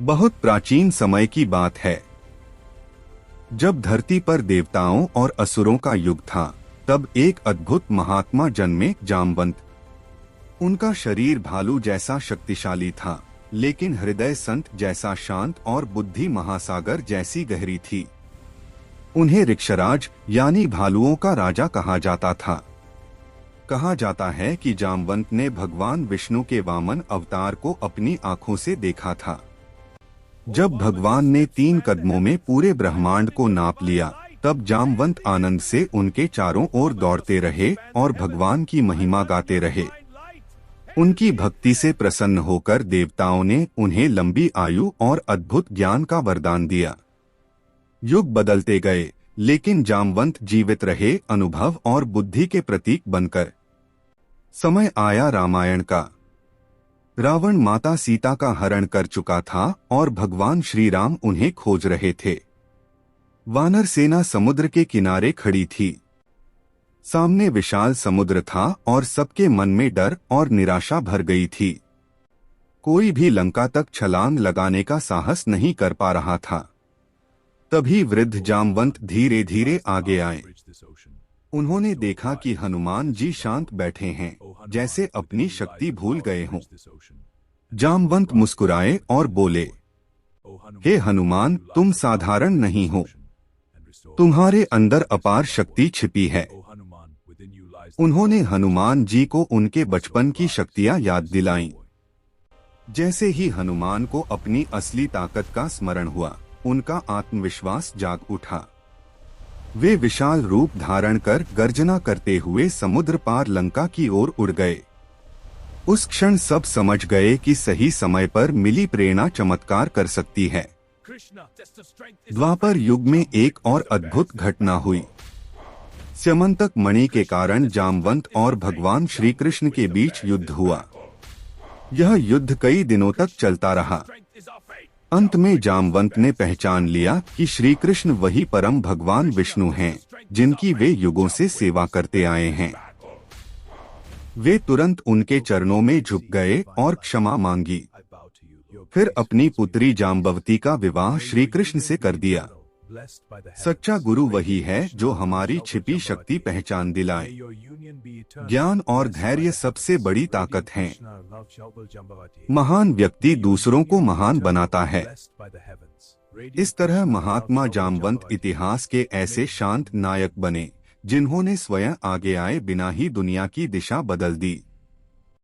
बहुत प्राचीन समय की बात है। जब धरती पर देवताओं और असुरों का युग था, तब एक अद्भुत महात्मा जन्मे, जामवंत। उनका शरीर भालू जैसा शक्तिशाली था, लेकिन हृदय संत जैसा शांत और बुद्धि महासागर जैसी गहरी थी। उन्हें ऋक्षराज यानी भालुओं का राजा कहा जाता था। कहा जाता है कि जामवंत ने भगवान विष्णु के वामन अवतार को अपनी आंखों से देखा था। जब भगवान ने 3 कदमों में पूरे ब्रह्मांड को नाप लिया, तब जामवंत आनंद से उनके चारों ओर दौड़ते रहे और भगवान की महिमा गाते रहे। उनकी भक्ति से प्रसन्न होकर देवताओं ने उन्हें लंबी आयु और अद्भुत ज्ञान का वरदान दिया। युग बदलते गए, लेकिन जामवंत जीवित रहे, अनुभव और बुद्धि के प्रतीक बनकर। समय आया रामायण का। रावण माता सीता का हरण कर चुका था और भगवान श्री राम उन्हें खोज रहे थे। वानर सेना समुद्र के किनारे खड़ी थी। सामने विशाल समुद्र था और सबके मन में डर और निराशा भर गई थी। कोई भी लंका तक छलांग लगाने का साहस नहीं कर पा रहा था। तभी वृद्ध जामवंत धीरे धीरे आगे आए। उन्होंने देखा कि हनुमान जी शांत बैठे हैं, जैसे अपनी शक्ति भूल गए हों। जामवंत मुस्कुराए और बोले, हे हनुमान, तुम साधारण नहीं हो। तुम्हारे अंदर अपार शक्ति छिपी है। उन्होंने हनुमान जी को उनके बचपन की शक्तियां याद दिलाईं। जैसे ही हनुमान को अपनी असली ताकत का स्मरण हुआ, उनका आत्मविश्वास जाग उठा। वे विशाल रूप धारण कर गर्जना करते हुए समुद्र पार लंका की ओर उड़ गए। उस क्षण सब समझ गए कि सही समय पर मिली प्रेरणा चमत्कार कर सकती है। द्वापर युग में एक और अद्भुत घटना हुई। स्यमंतक मणि के कारण जामवंत और भगवान श्री कृष्ण के बीच युद्ध हुआ। यह युद्ध कई दिनों तक चलता रहा। अंत में जामवंत ने पहचान लिया कि श्री कृष्ण वही परम भगवान विष्णु हैं, जिनकी वे युगों से सेवा करते आए हैं। वे तुरंत उनके चरणों में झुक गए और क्षमा मांगी। फिर अपनी पुत्री जाम्बवती का विवाह श्री कृष्ण से कर दिया। सच्चा गुरु वही है जो हमारी छिपी शक्ति पहचान दिलाए। ज्ञान और धैर्य सबसे बड़ी ताकत है। महान व्यक्ति दूसरों को महान बनाता है। इस तरह महात्मा जामवंत इतिहास के ऐसे शांत नायक बने, जिन्होंने स्वयं आगे आए बिना ही दुनिया की दिशा बदल दी।